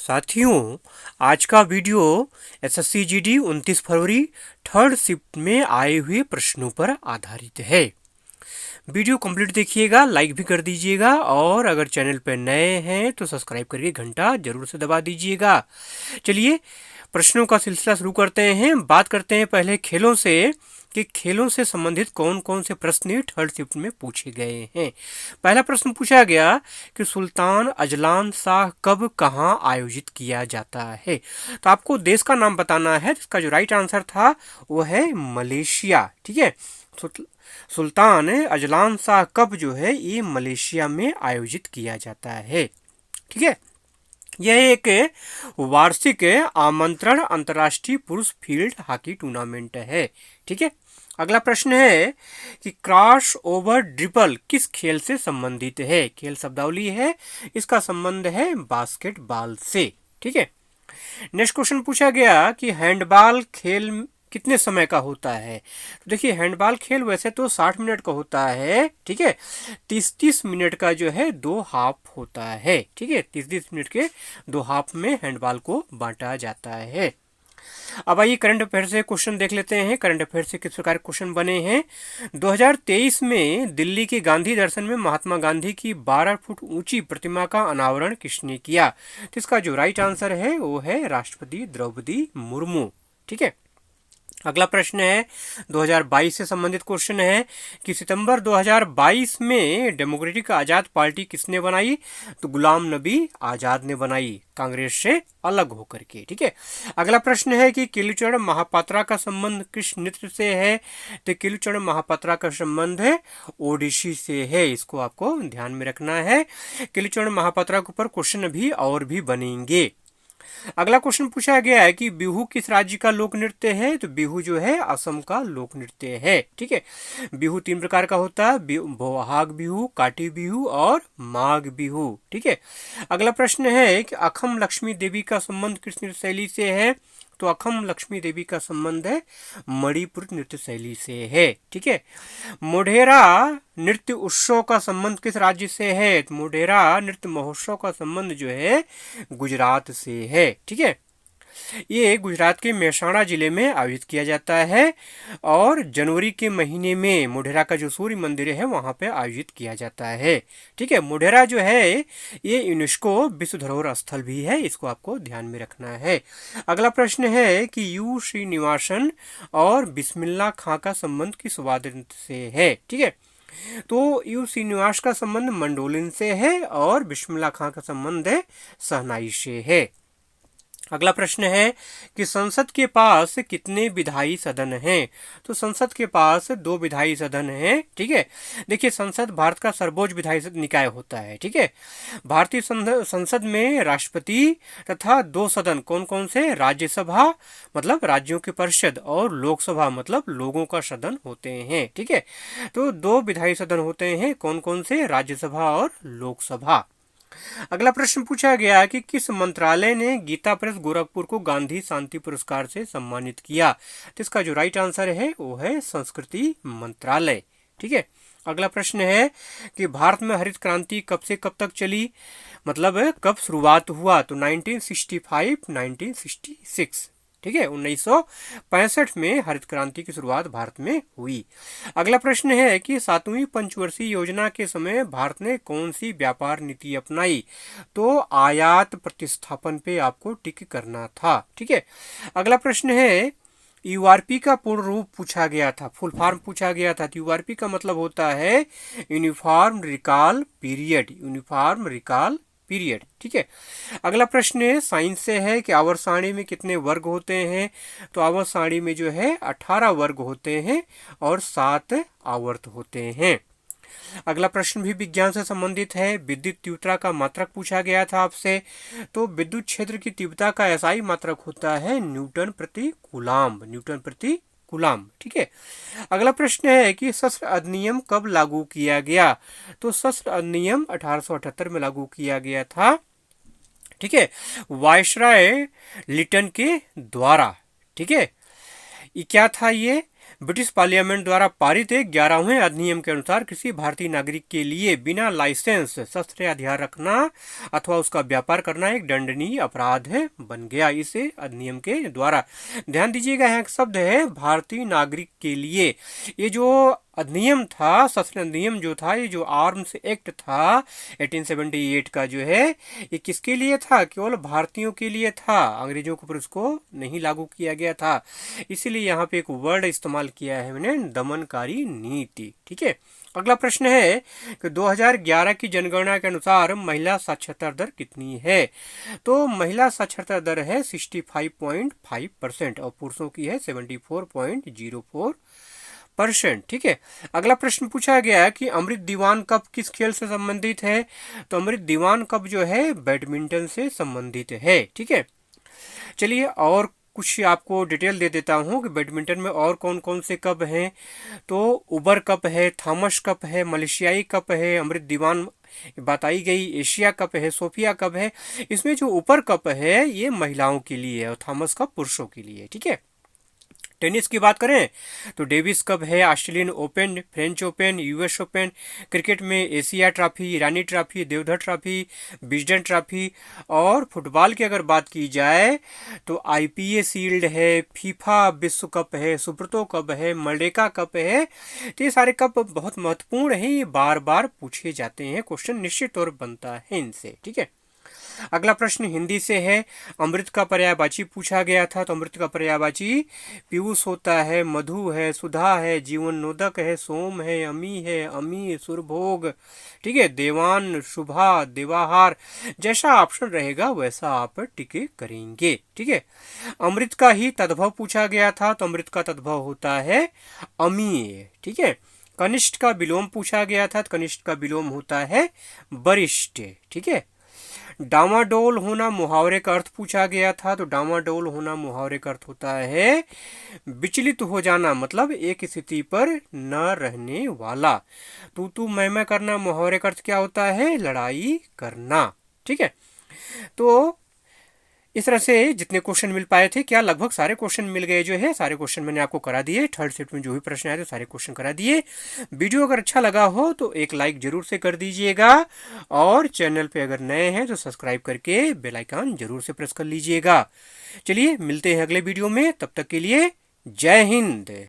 साथियों, आज का वीडियो एसएससी जीडी 29 फरवरी थर्ड शिफ्ट में आए हुए प्रश्नों पर आधारित है। वीडियो कंप्लीट देखिएगा, लाइक भी कर दीजिएगा और अगर चैनल पर नए हैं तो सब्सक्राइब करके घंटा जरूर से दबा दीजिएगा। चलिए प्रश्नों का सिलसिला शुरू करते हैं। बात करते हैं पहले खेलों से कि खेलों से संबंधित कौन कौन से प्रश्न थर्ड शिफ्ट में पूछे गए हैं। पहला प्रश्न पूछा गया कि सुल्तान अजलान शाह कब कहाँ आयोजित किया जाता है। तो आपको देश का नाम बताना है। इसका जो राइट आंसर था वो है मलेशिया। ठीक है, सुल्तान अजलान शाह कब जो है ये मलेशिया में आयोजित किया जाता है। ठीक है, यह एक वार्षिक आमंत्रण अंतर्राष्ट्रीय पुरुष फील्ड हॉकी टूर्नामेंट है। ठीक है, अगला प्रश्न है कि क्रॉस ओवर ड्रिबल किस खेल से संबंधित है। खेल शब्दावली है, इसका संबंध है बास्केटबॉल से। ठीक है, नेक्स्ट क्वेश्चन पूछा गया कि हैंडबॉल खेल कितने समय का होता है। तो देखिए हैंडबॉल खेल वैसे तो 60 मिनट का होता है। ठीक है, 30-30 मिनट का जो है 2 हाफ होता है। ठीक है, 30-30 मिनट के 2 हाफ में हैंडबॉल को बांटा जाता है। अब आइए करंट अफेयर से क्वेश्चन देख लेते हैं। करंट अफेयर से किस प्रकार क्वेश्चन बने हैं। 2023 में दिल्ली के गांधी दर्शन में महात्मा गांधी की 12 फुट ऊंची प्रतिमा का अनावरण किसने किया। तो इसका जो राइट आंसर है वो है राष्ट्रपति द्रौपदी मुर्मू। ठीक है, अगला प्रश्न है 2022 से संबंधित क्वेश्चन है कि सितंबर 2022 में डेमोक्रेटिक आजाद पार्टी किसने बनाई। तो गुलाम नबी आजाद ने बनाई, कांग्रेस से अलग होकर के। ठीक है, अगला प्रश्न है कि केलुचरण महापात्रा का संबंध किस नृत्य से है। तो केलुचरण महापात्रा का संबंध है ओडिसी से है। इसको आपको ध्यान में रखना है। केलुचरण महापात्रा के ऊपर क्वेश्चन अभी और भी बनेंगे। अगला क्वेश्चन पूछा गया है कि बिहू किस राज्य का लोक नृत्य है। तो बिहू जो है असम का लोक नृत्य है। ठीक है, बिहू 3 प्रकार का होता है, बोहाग बिहू, काटी बिहू और माघ बिहू। ठीक है, अगला प्रश्न है कि अखम लक्ष्मी देवी का संबंध किस नृत्य शैली से है। तो अखम लक्ष्मी देवी का संबंध है मणिपुर नृत्य शैली से है। ठीक है, मोढेरा नृत्य उत्सव का संबंध किस राज्य से है। तो मोढेरा नृत्य महोत्सव का संबंध जो है गुजरात से है। ठीक है, ये गुजरात के मेहसाणा जिले में आयोजित किया जाता है और जनवरी के महीने में मोढेरा का जो सूर्य मंदिर है वहां पे आयोजित किया जाता है। ठीक है, मोढेरा जो है ये यूनेस्को विश्व धरोहर स्थल भी है, इसको आपको ध्यान में रखना है। अगला प्रश्न है कि यू श्रीनिवासन और बिस्मिल्ला खां का संबंध किस वाद्य यंत्र से है। ठीक है, तो यू श्रीनिवास का संबंध मंडोलिन से है और बिस्मिल्ला खां का संबंध है शहनाई से है। अगला प्रश्न है कि संसद के पास कितने विधायी सदन हैं। तो संसद के पास 2 विधायी सदन हैं। ठीक है, देखिए संसद भारत का सर्वोच्च विधायी निकाय होता है। ठीक है, भारतीय संसद में राष्ट्रपति तथा 2 सदन कौन कौन से, राज्यसभा मतलब राज्यों की परिषद और लोकसभा मतलब लोगों का सदन होते हैं। ठीक है, तो 2 विधायी सदन होते हैं, कौन कौन से, राज्यसभा और लोकसभा। अगला प्रश्न पूछा गया कि किस मंत्रालय ने गीता प्रेस गोरखपुर को गांधी शांति पुरस्कार से सम्मानित किया। तो इसका जो राइट आंसर है वो है संस्कृति मंत्रालय। ठीक है, अगला प्रश्न है कि भारत में हरित क्रांति कब से कब तक चली, मतलब कब शुरुआत हुआ। तो 1965 1966। ठीक है, 1965 में हरित क्रांति की शुरुआत भारत में हुई। अगला प्रश्न है कि 7वीं पंचवर्षीय योजना के समय भारत ने कौन सी व्यापार नीति अपनाई। तो आयात प्रतिस्थापन पे आपको टिक करना था। ठीक है, अगला प्रश्न है यूआरपी का पूर्ण रूप पूछा गया था, फुल फॉर्म पूछा गया था। तो यूआरपी का मतलब होता है uniform recall period, uniform recall period. ठीक है, अगला प्रश्न साइंस से है कि आवर्त सारणी में कितने वर्ग होते हैं। तो आवर्त सारणी में जो है 18 वर्ग होते हैं और 7 आवर्त होते हैं। अगला प्रश्न भी विज्ञान से संबंधित है, विद्युत तीव्रता का मात्रक पूछा गया था आपसे। तो विद्युत क्षेत्र की तीव्रता का एसआई मात्रक होता है न्यूटन प्रति कूलाम्ब, न्यूटन प्रति कूलाम्ब। ठीक है, अगला प्रश्न है कि शस्त्र अधिनियम कब लागू किया गया। तो शस्त्र अधिनियम 1878 में लागू किया गया था। ठीक है, वायसराय लिटन के द्वारा। ठीक है, ये क्या था, ये ब्रिटिश पार्लियामेंट द्वारा पारित 11वें अधिनियम के अनुसार किसी भारतीय नागरिक के लिए बिना लाइसेंस शस्त्र या हथियार रखना अथवा उसका व्यापार करना एक दंडनीय अपराध बन गया इस अधिनियम के द्वारा। ध्यान दीजिएगा, यहाँ एक शब्द है भारतीय नागरिक के लिए। ये जो अधिनियम था, शस्त्र अधिनियम जो था, ये जो आर्म्स एक्ट था 1878 का जो है, ये किसके लिए था? केवल भारतीयों के लिए था, अंग्रेजों के ऊपर उसको नहीं लागू किया गया था। इसीलिए यहाँ पे एक वर्ड इस्तेमाल किया है मैंने, दमनकारी नीति। ठीक है, अगला प्रश्न है कि 2011 की जनगणना के अनुसार महिला साक्षरता दर कितनी है? तो महिला साक्षरता दर है 65.5% और पुरुषों की है 74.04%। ठीक है, अगला प्रश्न पूछा गया कि अमृत दीवान कप किस खेल से संबंधित है? तो अमृत दीवान कप जो है बैडमिंटन से संबंधित है। ठीक है, चलिए और कुछ आपको डिटेल दे देता हूँ कि बैडमिंटन में और कौन कौन से कप हैं। तो उबर कप है, थॉमस कप है, मलेशियाई कप है, अमृत दीवान बात आई गई, एशिया कप है, सोफिया कप है। इसमें जो ऊपर कप है ये महिलाओं के लिए है और थॉमस कप पुरुषों के लिए। ठीक है, टेनिस की बात करें तो डेविस कप है, Australian open, French open, US open. Cricket में Asia trophy, Irani trophy, Deodhar trophy, Wisden trophy. और फुटबॉल की अगर बात की जाए तो आईपीए शील्ड है, फीफा विश्व कप है, सुब्रतो कप है, मर्डेका कप है। तो ये सारे कप बहुत महत्वपूर्ण हैं, ये बार बार पूछे जाते हैं, क्वेश्चन निश्चित तौर बनता है इनसे। ठीक है, अगला प्रश्न हिंदी से है। अमृत का पर्यायवाची पूछा गया था, तो अमृत का पर्यायवाची पीयूष होता है, मधु है, सुधा है, जीवनोदक है, सोम है, अमी है, अमी, सुरभोग। ठीक है, देवान, शुभा, देवाहार। जैसा ऑप्शन रहेगा वैसा आप टिक करेंगे। ठीक है, अमृत का ही तद्भव पूछा गया था, तो अमृत का तद्भव होता है अमीय। ठीक है, कनिष्ठ का विलोम पूछा गया था, तो कनिष्ठ का विलोम होता है वरिष्ठ। ठीक है, डामाडोल होना मुहावरे का अर्थ पूछा गया था, तो डामाडोल होना मुहावरे का अर्थ होता है विचलित हो जाना, मतलब एक स्थिति पर न रहने वाला। तू मैं करना मुहावरे का अर्थ क्या होता है? लड़ाई करना। ठीक है, तो इस तरह से जितने क्वेश्चन मिल पाए थे, क्या लगभग सारे क्वेश्चन मिल गए जो है, सारे क्वेश्चन मैंने आपको करा दिए। थर्ड शिफ्ट में जो भी प्रश्न आए थे सारे क्वेश्चन करा दिए। वीडियो अगर अच्छा लगा हो तो एक लाइक जरूर से कर दीजिएगा और चैनल पे अगर नए हैं तो सब्सक्राइब करके बेल आइकन जरूर से प्रेस कर लीजिएगा। चलिए मिलते हैं अगले वीडियो में, तब तक के लिए जय हिंद।